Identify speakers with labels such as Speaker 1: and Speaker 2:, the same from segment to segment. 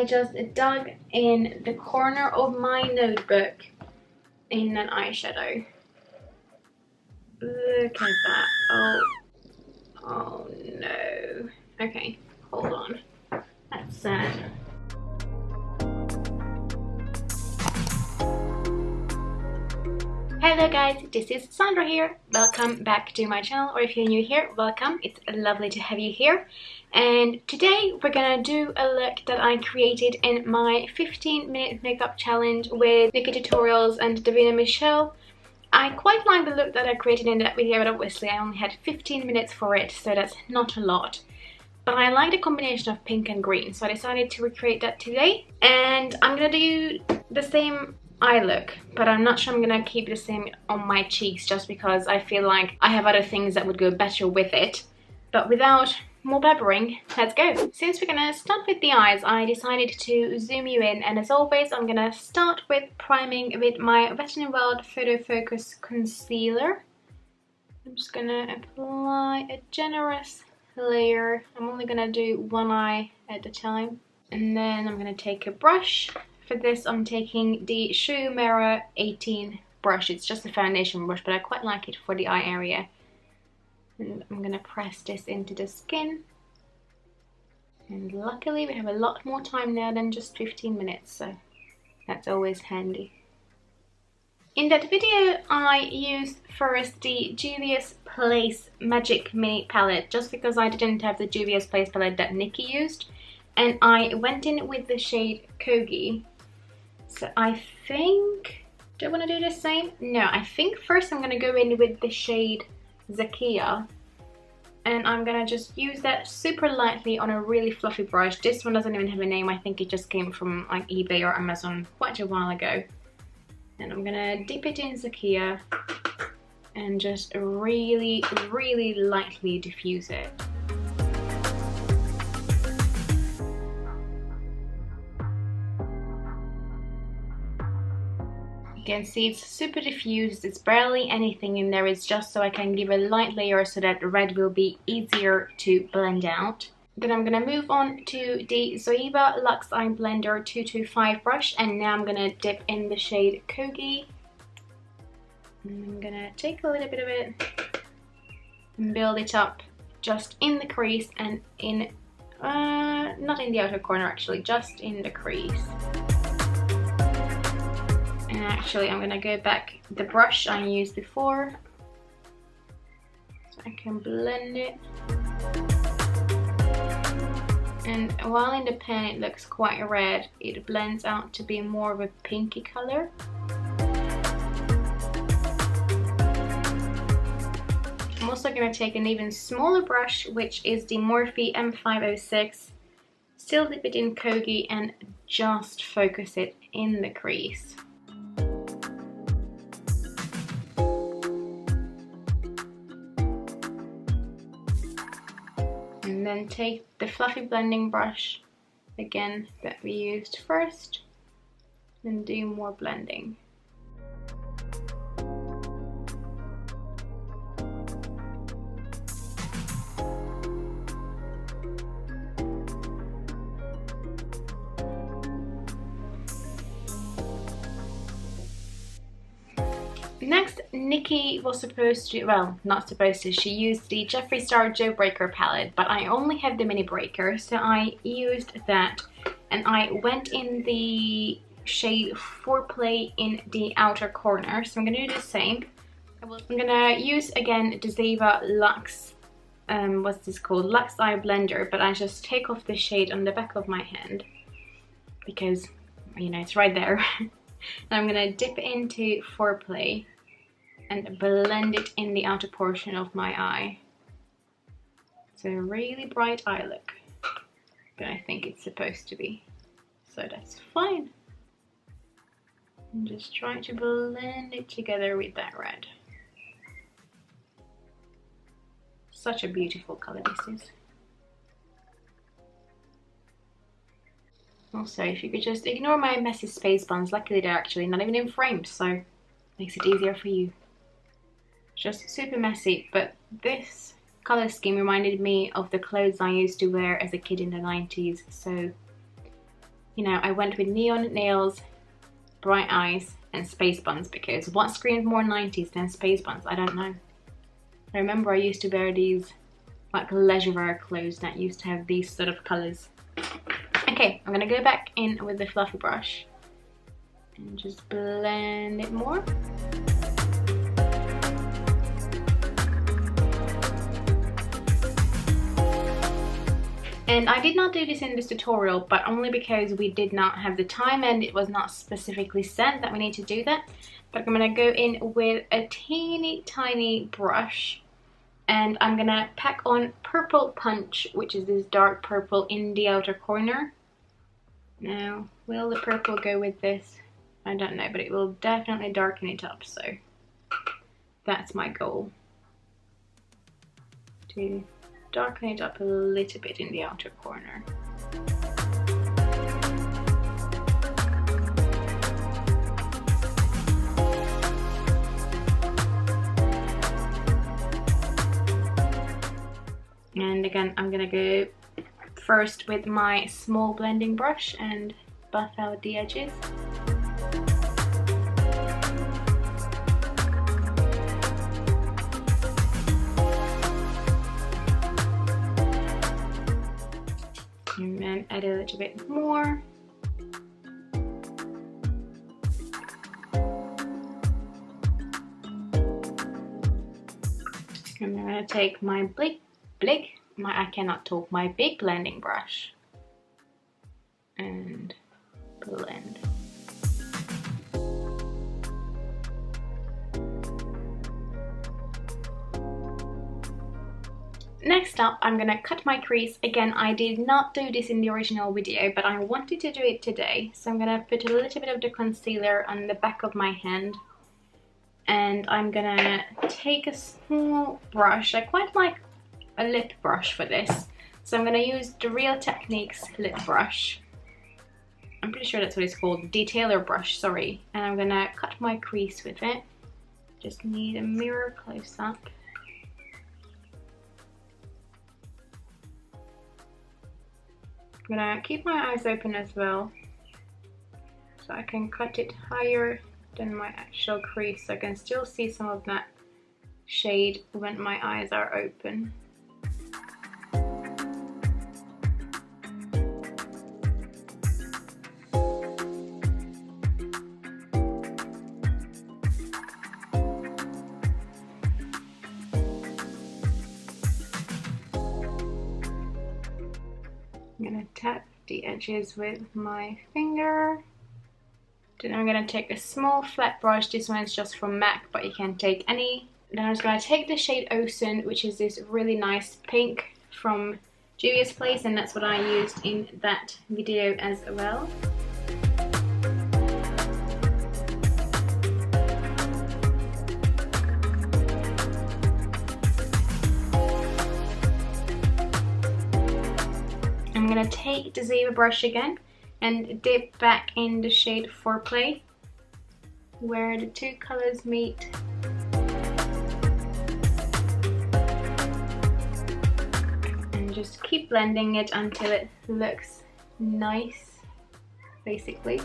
Speaker 1: I just dug in the corner of my notebook in an eyeshadow. Look at that. Oh no. Okay, hold on. That's sad. Hello guys, this is Sandra here. Welcome back to my channel, or if you're new here, welcome. It's lovely to have you here. And today we're gonna do a look that I created in my 15-minute makeup challenge with Nikkie Tutorials and Davina Michelle. I quite like the look that I created in that video, but obviously I only had 15 minutes for it, so that's not a lot. But I like the combination of pink and green, so I decided to recreate that today. And I'm gonna do the same eye look, but I'm not sure I'm gonna keep the same on my cheeks, just because I feel like I have other things that would go better with it. But without more blabbering, let's go. Since we're gonna start with the eyes, I decided to zoom you in, and as always I'm gonna start with priming with my Wet n Wild Photo Focus Concealer. I'm just gonna apply a generous layer. I'm only gonna do one eye at a time, and then I'm gonna take a brush. For this I'm taking the Shoe Mirror 18 brush. It's just a foundation brush, but I quite like it for the eye area. And I'm gonna press this into the skin. And luckily we have a lot more time now than just 15 minutes, so that's always handy. In that video I used first the Juvia's Place Magic Mini Palette, just because I didn't have the Juvia's Place palette that Nikki used. And I went in with the shade Kogi. So I think, do I want to do the same? No, I think first I'm going to go in with the shade Zakia. And I'm going to just use that super lightly on a really fluffy brush. This one doesn't even have a name. I think it just came from like eBay or Amazon quite a while ago. And I'm going to dip it in Zakia and just really, really lightly diffuse it. You can see it's super diffused, it's barely anything in there, it's just so I can give a light layer so that the red will be easier to blend out. Then I'm going to move on to the Zoeva Luxe Eye Blender 225 brush, and now I'm going to dip in the shade Kogi. And I'm going to take a little bit of it and build it up just in the crease and in, not in the outer corner actually, just in the crease. And actually I'm gonna go back the brush I used before so I can blend it. And while in the pen it looks quite red, it blends out to be more of a pinky color. I'm also gonna take an even smaller brush, which is the Morphe M506. Still dip it in Kogi and just focus it in the crease. And then take the fluffy blending brush, again, that we used first, and do more blending. Next, Nikki was supposed to, well, not supposed to, she used the Jeffree Star Jawbreaker palette, but I only have the mini breaker, so I used that. And I went in the shade Foreplay in the outer corner, so I'm going to do the same. I'm going to use, again, the Zoeva Luxe, what's this called? Luxe Eye Blender, but I just take off the shade on the back of my hand, because, you know, it's right there. Now I'm going to dip into Foreplay and blend it in the outer portion of my eye. It's a really bright eye look, but I think it's supposed to be, so that's fine. I'm just trying to blend it together with that red. Such a beautiful color this is. Also, if you could just ignore my messy space buns, luckily they're actually not even in frames, so makes it easier for you. Just super messy, but this color scheme reminded me of the clothes I used to wear as a kid in the 90s, so you know, I went with neon nails, bright eyes, and space buns, because what screams more 90s than space buns? I don't know. I remember I used to wear these like leisure wear clothes that used to have these sort of colours. Okay, I'm gonna go back in with the fluffy brush and just blend it more. And I did not do this in this tutorial, but only because we did not have the time and it was not specifically said that we need to do that. But I'm gonna go in with a teeny tiny brush and I'm gonna pack on Purple Punch, which is this dark purple in the outer corner. Now, will the purple go with this? I don't know, but it will definitely darken it up, so that's my goal. To darken it up a little bit in the outer corner. And again, I'm gonna go first with my small blending brush and buff out the edges. And then add a little bit more. And I'm gonna take my my big blending brush and blend. Next up, I'm gonna cut my crease. Again, I did not do this in the original video, but I wanted to do it today. So I'm gonna put a little bit of the concealer on the back of my hand. And I'm gonna take a small brush. I quite like a lip brush for this. So I'm gonna use the Real Techniques lip brush. I'm pretty sure that's what it's called, detailer brush, sorry. And I'm gonna cut my crease with it. Just need a mirror close up. I'm gonna keep my eyes open as well, so I can cut it higher than my actual crease, so I can still see some of that shade when my eyes are open. I'm gonna tap the edges with my finger. Then I'm gonna take a small flat brush. This one is just from MAC, but you can take any. Then I'm just gonna take the shade Ocean, which is this really nice pink from Juvia's Place, and that's what I used in that video as well. I'm gonna take the zebra brush again and dip back in the shade Foreplay, where the two colors meet. And just keep blending it until it looks nice, basically.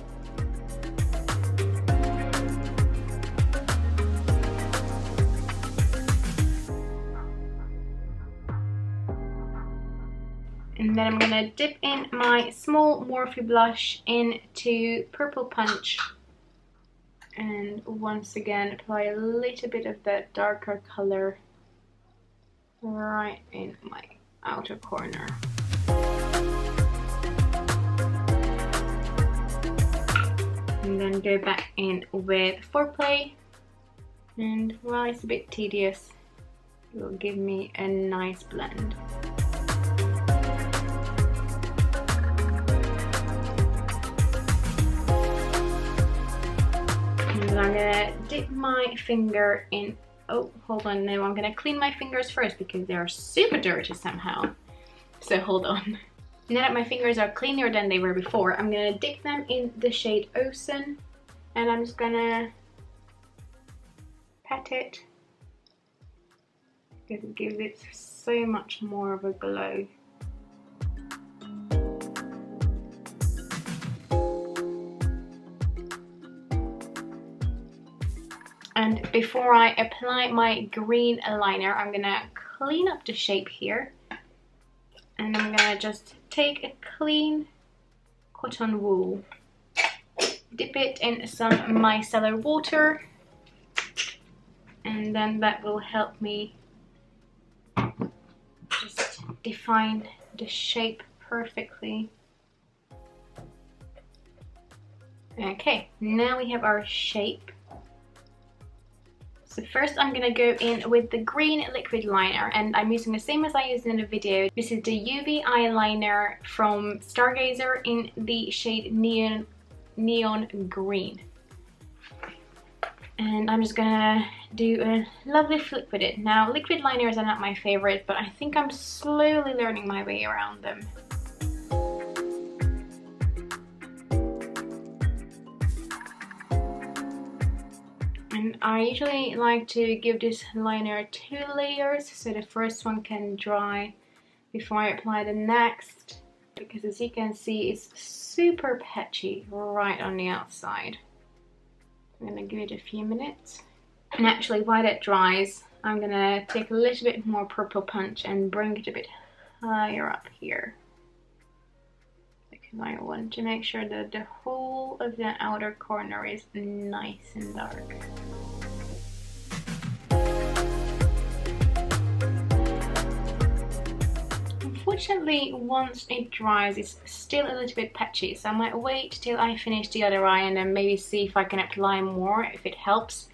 Speaker 1: And then I'm gonna dip in my small Morphe blush into Purple Punch. And once again, apply a little bit of that darker color right in my outer corner. And then go back in with Foreplay. And while it's a bit tedious, it will give me a nice blend. And I'm gonna dip my finger in. Oh, hold on, no, I'm gonna clean my fingers first because they are super dirty somehow. So hold on. Now that my fingers are cleaner than they were before, I'm gonna dip them in the shade Ocean, and I'm just gonna pat it because it gives it so much more of a glow. And before I apply my green liner, I'm gonna clean up the shape here. And I'm gonna just take a clean cotton wool, dip it in some micellar water, and then that will help me just define the shape perfectly. Okay, now we have our shape. So first I'm gonna go in with the green liquid liner, and I'm using the same as I used in the video. This is the UV eyeliner from Stargazer in the shade Neon Green. And I'm just gonna do a lovely flip with it. Now, liquid liners are not my favorite, but I think I'm slowly learning my way around them. And I usually like to give this liner 2 layers, so the first one can dry before I apply the next, because as you can see, it's super patchy right on the outside. I'm gonna give it a few minutes. And actually, while that dries, I'm gonna take a little bit more purple punch and bring it a bit higher up here, because I want to make sure that the whole of the outer corner is nice and dark. Unfortunately, once it dries, it's still a little bit patchy, so I might wait till I finish the other eye and then maybe see if I can apply more, if it helps.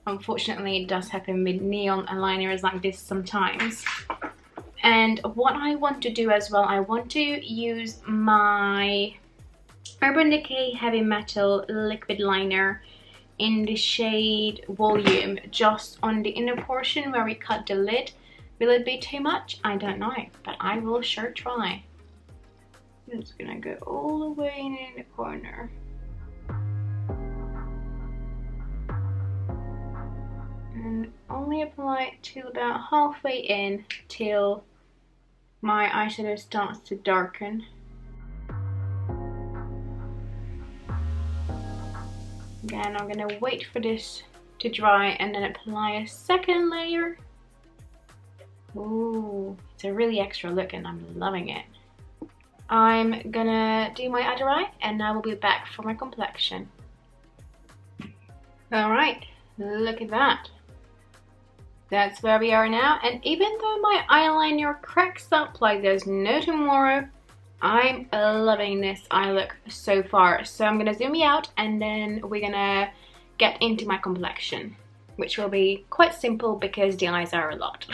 Speaker 1: Unfortunately, it does happen with neon liners like this sometimes. And what I want to do as well, I want to use my Urban Decay Heavy Metal liquid liner in the shade Volume, just on the inner portion where we cut the lid. Will it be too much? I don't know, but I will sure try. I'm just gonna go all the way in the corner. And only apply it till about halfway in, till my eyeshadow starts to darken. Again, I'm gonna wait for this to dry and then apply a second layer. Ooh, it's a really extra look and I'm loving it. I'm gonna do my other eye and I will be back for my complexion. Alright, look at that. That's where we are now, and even though my eyeliner cracks up like there's no tomorrow, I'm loving this eye look so far. So I'm gonna zoom you out and then we're gonna get into my complexion, which will be quite simple because the eyes are a lot.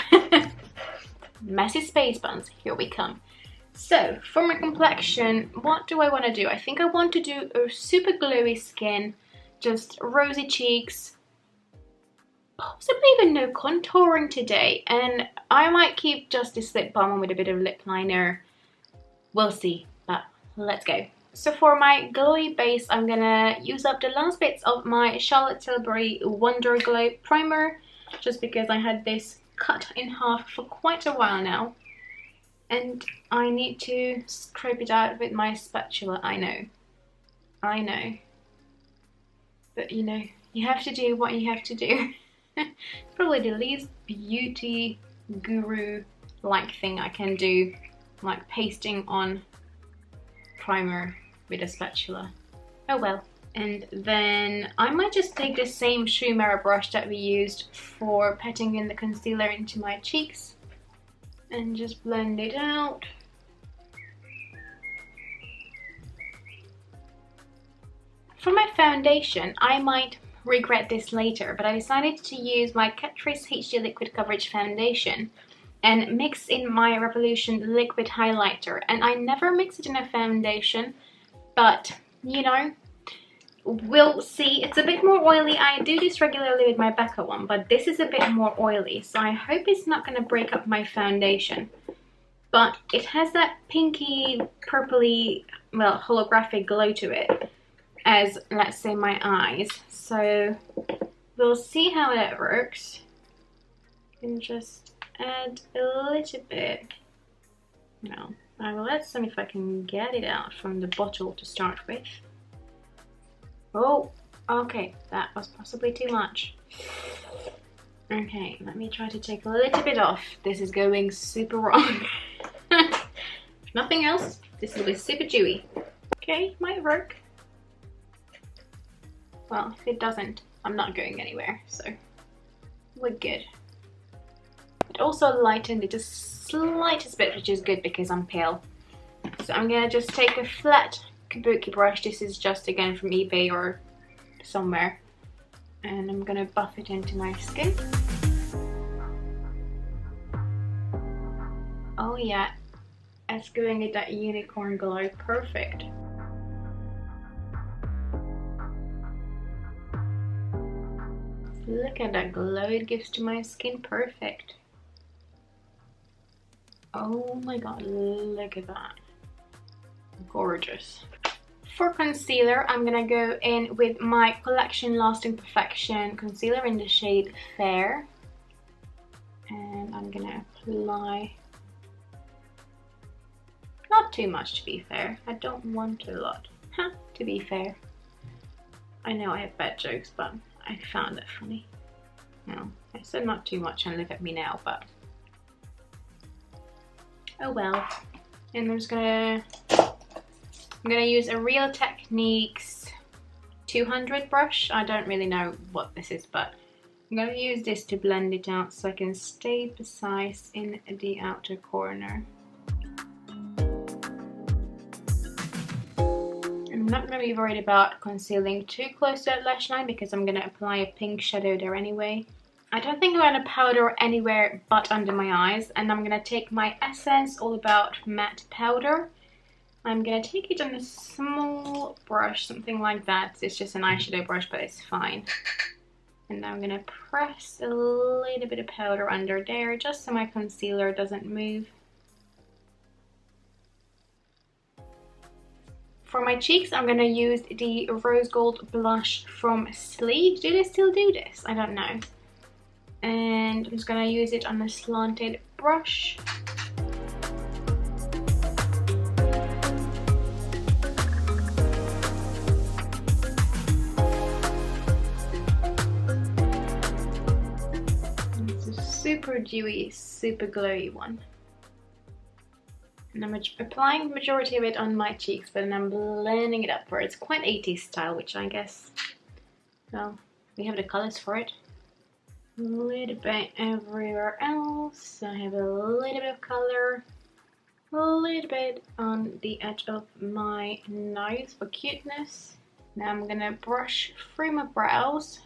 Speaker 1: Messy space buns, here we come. So for my complexion, what do I want to do? I think I want to do a super glowy skin, just rosy cheeks, possibly even no contouring today, and I might keep just this lip balm on with a bit of lip liner. We'll see, but let's go. So for my glowy base, I'm gonna use up the last bits of my Charlotte Tilbury Wonder Glow primer, just because I had this cut in half for quite a while now, and I need to scrape it out with my spatula. I know, but you know, you have to do what you have to do. Probably the least beauty guru like thing I can do, like pasting on primer with a spatula. Oh well. And then I might just take the same Shoe Mirror brush that we used for patting in the concealer into my cheeks and just blend it out. For my foundation, I might regret this later, but I decided to use my Catrice HD Liquid Coverage Foundation and mix in my Revolution Liquid Highlighter. And I never mix it in a foundation, but you know, we'll see. It's a bit more oily. I do this regularly with my Becca one, but this is a bit more oily, so I hope it's not going to break up my foundation. But it has that pinky, purpley, well, holographic glow to it, as, let's say, my eyes. So we'll see how that works. And just add a little bit. No, let's see if I can get it out from the bottle to start with. Oh, Okay, that was possibly too much. Okay, let me try to take a little bit off. This is going super wrong. If nothing else, this will be super dewy. Okay, might work. Well, if it doesn't, I'm not going anywhere, so we're good. It also lightened it the slightest bit, which is good because I'm pale. So I'm gonna just take a flat kabuki brush. This is just again from eBay or somewhere. And I'm gonna buff it into my skin. Oh yeah, it's giving it that unicorn glow. Perfect. Look at that glow it gives to my skin. Perfect. Oh my god, look at that. Gorgeous. For concealer, I'm gonna go in with my Collection Lasting Perfection concealer in the shade Fair. And I'm gonna apply, not too much to be fair. I don't want a lot, to be fair. I know I have bad jokes, but I found that funny. No, I said not too much and look at me now, but oh well. And I'm gonna use a Real Techniques 200 brush. I don't really know what this is, but I'm gonna use this to blend it out so I can stay precise in the outer corner. I'm not gonna be worried about concealing too close to that lash line because I'm gonna apply a pink shadow there anyway. I don't think I'm gonna powder anywhere but under my eyes, and I'm gonna take my Essence All About Matte Powder. I'm gonna take it on a small brush, something like that. It's just an eyeshadow brush, but it's fine. And I'm gonna press a little bit of powder under there, just so my concealer doesn't move. For my cheeks, I'm gonna use the Rose Gold blush from Sleek. Do they still do this? I don't know. And I'm just gonna use it on a slanted brush. Super dewy, super glowy one. And I'm applying the majority of it on my cheeks, but then I'm blending it up for it. It's quite 80s style, which I guess, well, we have the colors for it. A little bit everywhere else. I have a little bit of color. A little bit on the edge of my nose for cuteness. Now I'm gonna brush through my brows.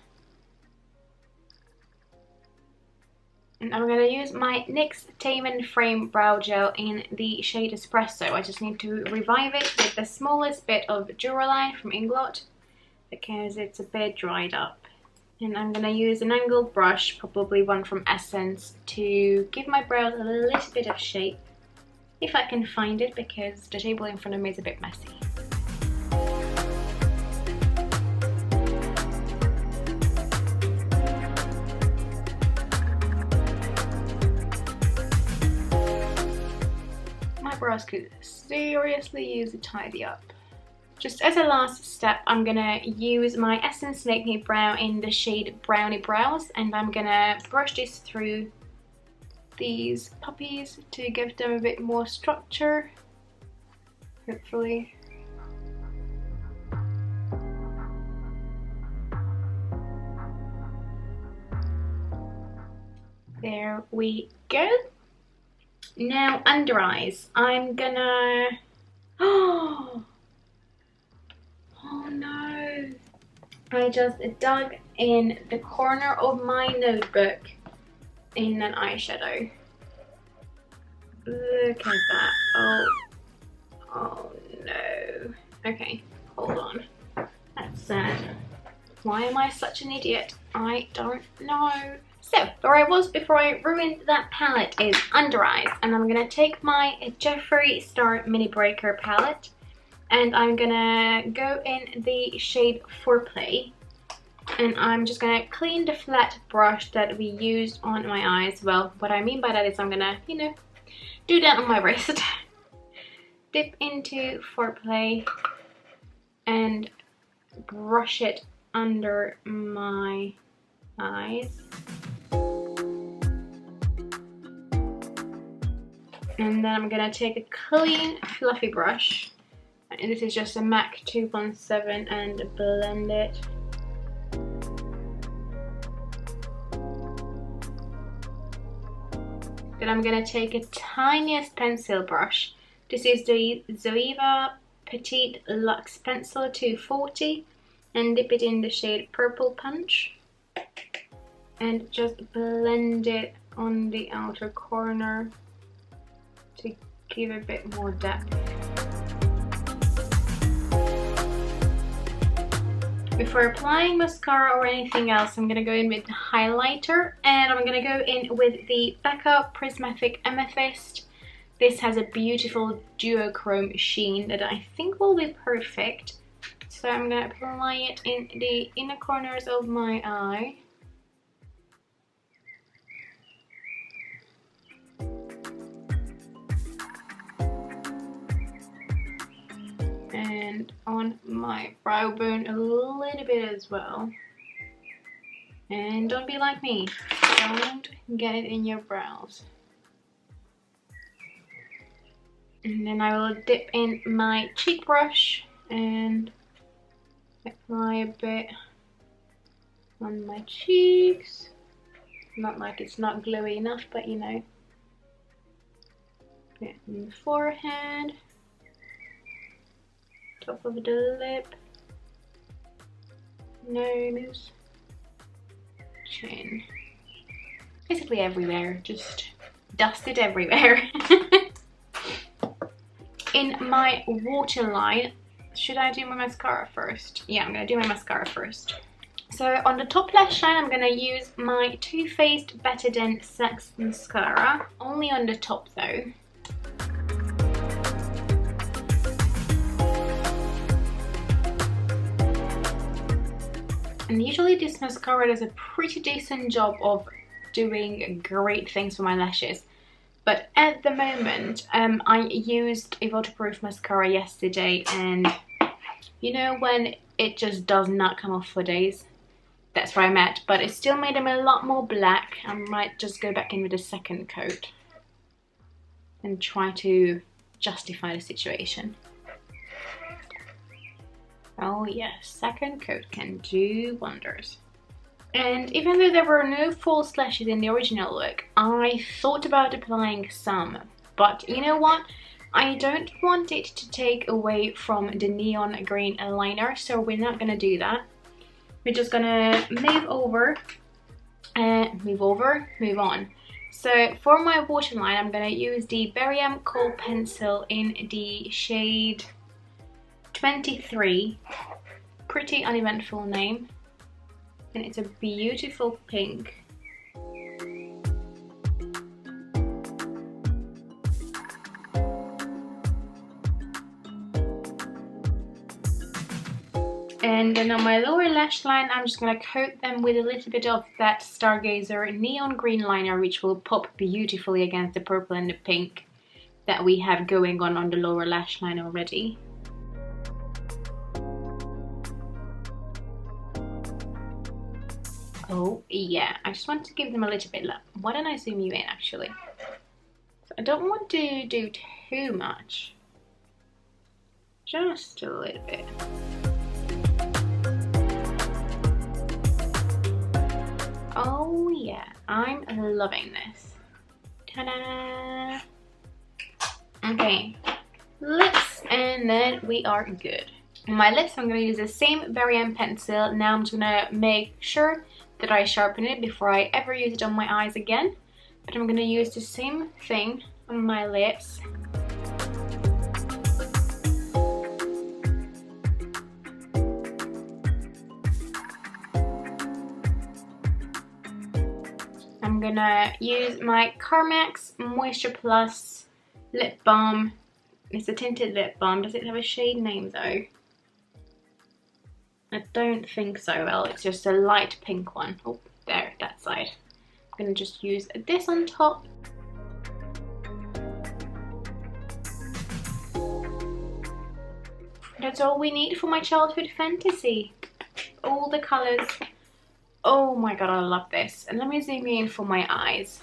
Speaker 1: And I'm going to use my NYX Tame & Frame Brow Gel in the shade Espresso. I just need to revive it with the smallest bit of Duraline from Inglot because it's a bit dried up. And I'm going to use an angled brush, probably one from Essence, to give my brows a little bit of shape. If I can find it, because the table in front of me is a bit messy. Brows could seriously use a tidy up. Just as a last step, I'm gonna use my Essence Make Me Brow in the shade Brownie Brows, and I'm gonna brush this through these puppies to give them a bit more structure, hopefully. There we go. Now under eyes, I'm gonna, oh no, I just dug in the corner of my notebook in an eyeshadow. Look at that, oh no. Okay, hold on, that's sad. Why am I such an idiot? I don't know. So, where I was before I ruined that palette is under eyes, and I'm gonna take my Jeffree Star Mini Breaker palette, and I'm gonna go in the shade Foreplay, and I'm just gonna clean the flat brush that we used on my eyes. Well, what I mean by that is I'm gonna, you know, do that on my wrist. Dip into Foreplay and brush it under my eyes. And then I'm gonna take a clean fluffy brush, and this is just a MAC 217, and blend it. Then I'm gonna take a tiniest pencil brush. This is the Zoeva Petite Luxe Pencil 240, and dip it in the shade Purple Punch. And just blend it on the outer corner to give a bit more depth. Before applying mascara or anything else, I'm gonna go in with the highlighter, and I'm gonna go in with the Becca Prismatic Amethyst. This has a beautiful duochrome sheen that I think will be perfect. So I'm gonna apply it in the inner corners of my eye. And on my brow bone a little bit as well. And don't be like me, don't get it in your brows. And then I will dip in my cheek brush and apply a bit on my cheeks. Not like it's not glowy enough, but you know. Bit in the forehead, top of the lip, nose, chin. Basically everywhere, just dust it everywhere. In my waterline, should I do my mascara first? Yeah, I'm gonna do my mascara first. So on the top lash line, I'm gonna use my Too Faced Better Than Sex mascara. Only on the top though. And usually this mascara does a pretty decent job of doing great things for my lashes. But at the moment, I used a waterproof mascara yesterday, and you know when it just does not come off for days? That's where I'm at, but it still made them a lot more black. I might just go back in with a second coat and try to justify the situation. Oh yes, second coat can do wonders. And even though there were no false lashes in the original look, I thought about applying some. But you know what? I don't want it to take away from the neon green liner, so we're not gonna do that. We're just gonna move on. So for my waterline, I'm gonna use the Barium Kohl pencil in the shade 23. Pretty uneventful name. And it's a beautiful pink. And then on my lower lash line, I'm just going to coat them with a little bit of that Stargazer neon green liner, which will pop beautifully against the purple and the pink that we have going on the lower lash line already. Oh yeah, I just want to give them a little bit. Why don't I zoom you in actually? So I don't want to do too much. Just a little bit. Oh yeah, I'm loving this. Ta-da! Okay, lips, and then we are good. On my lips, I'm going to use the same Barium pencil. Now I'm just going to make sure that I sharpen it before I ever use it on my eyes again. But I'm going to use the same thing on my lips. I'm going to use my Carmex Moisture Plus lip balm. It's a tinted lip balm. Does it have a shade name though? I don't think so. Well, it's just a light pink one. Oh, there, that side. I'm going to just use this on top. That's all we need for my childhood fantasy. all the colours. Oh my god, I love this. And let me zoom in for my eyes.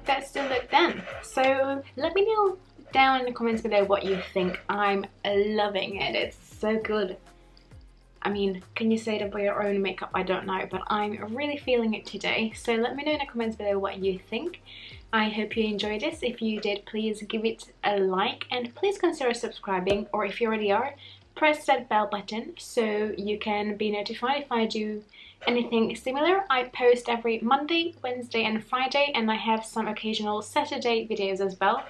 Speaker 1: That's the look then. So let me know down in the comments below what you think. I'm loving it. It's so good. I mean, can you say that for your own makeup? I don't know, but I'm really feeling it today. So let me know in the comments below what you think. I hope you enjoyed this. If you did, please give it a like and please consider subscribing, or if you already are, press that bell button so you can be notified if I do anything similar. I post every Monday, Wednesday and Friday, and I have some occasional Saturday videos as well.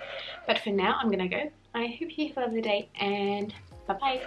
Speaker 1: But for now, I'm gonna go. I hope you have a lovely day and bye bye.